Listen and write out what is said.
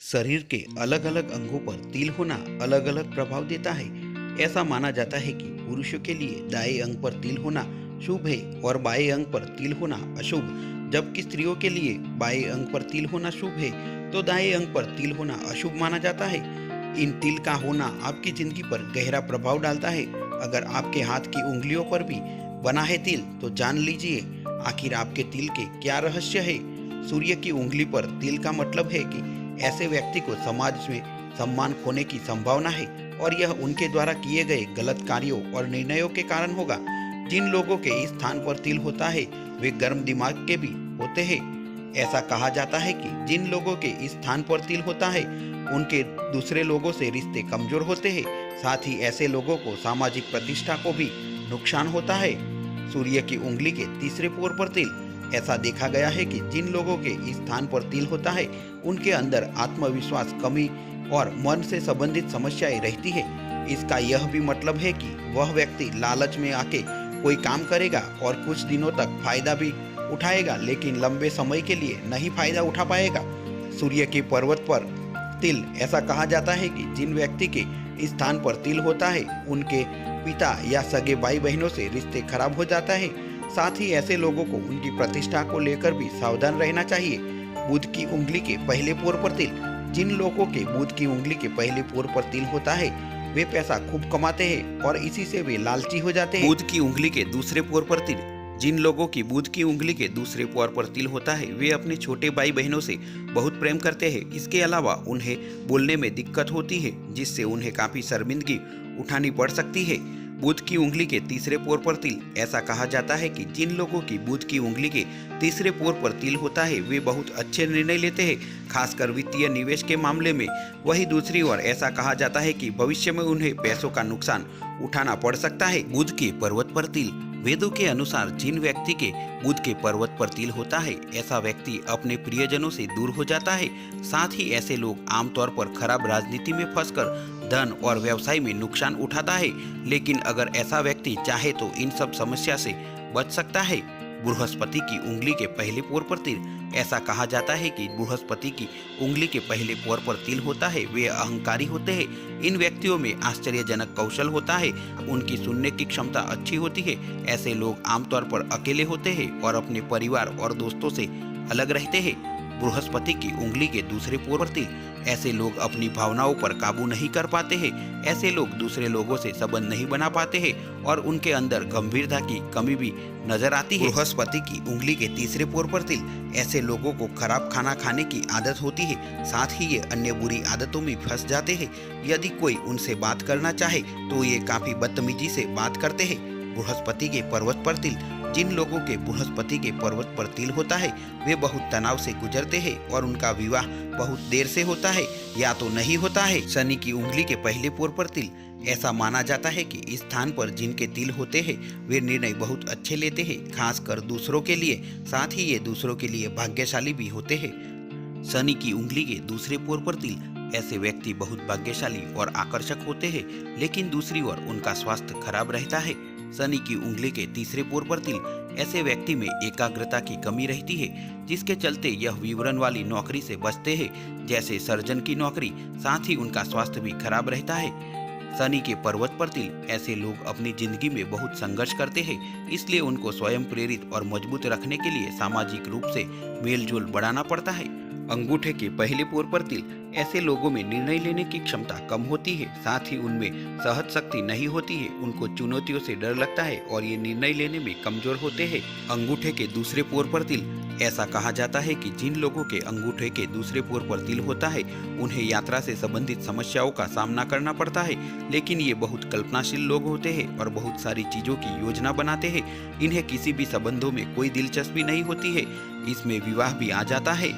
शरीर के अलग अलग अंगों पर तिल होना अलग अलग प्रभाव देता है। ऐसा माना जाता है कि पुरुषों के लिए दाएं अंग पर तिल होना शुभ है और बाएं अंग पर तिल होना अशुभ, जबकि स्त्रियों के लिए बाएं अंग पर तिल होना शुभ है तो दाएं अंग पर तिल होना अशुभ माना जाता है। इन तिल का होना आपकी जिंदगी पर गहरा प्रभाव डालता है। अगर आपके हाथ की उंगलियों पर भी बना है तिल तो जान लीजिए आखिर आपके तिल के क्या रहस्य है। सूर्य की उंगली पर तिल का मतलब है कि ऐसे व्यक्ति को समाज में सम्मान खोने की संभावना है और यह उनके द्वारा किए गए गलत कार्यों और निर्णयों के कारण होगा। जिन लोगों के इस स्थान पर तिल होता है वे गर्म दिमाग के भी होते हैं। ऐसा कहा जाता है कि जिन लोगों के इस स्थान पर तिल होता है उनके दूसरे लोगों से रिश्ते कमजोर होते हैं। साथ ही ऐसे लोगों को सामाजिक प्रतिष्ठा को भी नुकसान होता है। सूर्य की उंगली के तीसरे पोर पर तिल। ऐसा देखा गया है कि जिन लोगों के इस स्थान पर तिल होता है उनके अंदर आत्मविश्वास कमी और मन से संबंधित समस्याएं रहती है। इसका यह भी मतलब है कि वह व्यक्ति लालच में आके कोई काम करेगा और कुछ दिनों तक फायदा भी उठाएगा, लेकिन लंबे समय के लिए नहीं फायदा उठा पाएगा। सूर्य के पर्वत पर तिल। ऐसा कहा जाता है कि जिन व्यक्ति के इस स्थान पर तिल होता है उनके पिता या सगे भाई बहनों से रिश्ते खराब हो जाता है। साथ ही ऐसे लोगों को उनकी प्रतिष्ठा को लेकर भी सावधान रहना चाहिए। बुध की उंगली के पहले पोर पर तिल। जिन लोगों के बुध की उंगली के पहले पोर पर तिल होता है वे पैसा खूब कमाते हैं और इसी से वे लालची हो जाते हैं। बुध की उंगली के दूसरे पोर पर तिल। जिन लोगों की बुध की उंगली के दूसरे पोर पर तिल होता है वे अपने छोटे भाई बहनों से बहुत प्रेम करते हैं। इसके अलावा उन्हें बोलने में दिक्कत होती है जिससे उन्हें काफी शर्मिंदगी उठानी पड़ सकती है। बुध की उंगली के तीसरे पोर पर तिल। ऐसा कहा जाता है कि जिन लोगों की बुध की उंगली के तीसरे पोर पर तिल होता है वे बहुत अच्छे निर्णय लेते हैं, खासकर वित्तीय निवेश के मामले में। वहीं दूसरी ओर ऐसा कहा जाता है कि भविष्य में उन्हें पैसों का नुकसान उठाना पड़ सकता है। बुध के पर्वत पर तिल। वेदों के अनुसार जिन व्यक्ति के बुध के पर्वत पर तिल होता है ऐसा व्यक्ति अपने प्रियजनों से दूर हो जाता है। साथ ही ऐसे लोग आमतौर पर खराब राजनीति में फंसकर धन और व्यवसाय में नुकसान उठाता है, लेकिन अगर ऐसा व्यक्ति चाहे तो इन सब समस्या से बच सकता है। बृहस्पति की उंगली के पहले पोर पर तिल। ऐसा कहा जाता है कि बृहस्पति की उंगली के पहले पोर पर तिल होता है वे अहंकारी होते हैं। इन व्यक्तियों में आश्चर्यजनक कौशल होता है, उनकी सुनने की क्षमता अच्छी होती है। ऐसे लोग आमतौर पर अकेले होते हैं और अपने परिवार और दोस्तों से अलग रहते हैं। बृहस्पति की उंगली के दूसरे पोर पर तिल। ऐसे लोग अपनी भावनाओं पर काबू नहीं कर पाते हैं। ऐसे लोग दूसरे लोगों से संबंध नहीं बना पाते हैं और उनके अंदर गंभीरता की कमी भी नजर आती है। बृहस्पति की उंगली के तीसरे पोर पर तिल। ऐसे लोगों को खराब खाना खाने की आदत होती है, साथ ही ये अन्य बुरी आदतों में फंस जाते हैं। यदि कोई उनसे बात करना चाहे तो ये काफी बदतमीजी से बात करते हैं। बृहस्पति के पर्वत पर तिल। जिन लोगों के बृहस्पति के पर्वत पर तिल होता है वे बहुत तनाव से गुजरते हैं और उनका विवाह बहुत देर से होता है या तो नहीं होता है। शनि की उंगली के पहले पोर पर तिल। ऐसा माना जाता है कि इस स्थान पर जिनके तिल होते हैं वे निर्णय बहुत अच्छे लेते हैं, खासकर दूसरों के लिए। साथ ही ये दूसरों के लिए भाग्यशाली भी होते हैं। शनि की उंगली के दूसरे पोर पर तिल। ऐसे व्यक्ति बहुत भाग्यशाली और आकर्षक होते हैं, लेकिन दूसरी ओर उनका स्वास्थ्य खराब रहता है। शनि की उंगली के तीसरे पोर पर तिल। ऐसे व्यक्ति में एकाग्रता की कमी रहती है, जिसके चलते यह विवरण वाली नौकरी से बचते हैं, जैसे सर्जन की नौकरी। साथ ही उनका स्वास्थ्य भी खराब रहता है। शनि के पर्वत पर तिल। ऐसे लोग अपनी जिंदगी में बहुत संघर्ष करते हैं, इसलिए उनको स्वयं प्रेरित और मजबूत रखने के लिए सामाजिक रूप से मेलजोल बढ़ाना पड़ता है। अंगूठे के पहले पोर पर तिल। ऐसे लोगों में निर्णय लेने की क्षमता कम होती है, साथ ही उनमें सहज शक्ति नहीं होती है। उनको चुनौतियों से डर लगता है और ये निर्णय लेने में कमजोर होते हैं। अंगूठे के दूसरे पोर पर तिल। ऐसा कहा जाता है कि जिन लोगों के अंगूठे के दूसरे पोर पर तिल होता है उन्हें यात्रा से संबंधित समस्याओं का सामना करना पड़ता है, लेकिन ये बहुत कल्पनाशील लोग होते हैं और बहुत सारी चीजों की योजना बनाते हैं। इन्हें किसी भी संबंधों में कोई दिलचस्पी नहीं होती है, इसमें विवाह भी आ जाता है।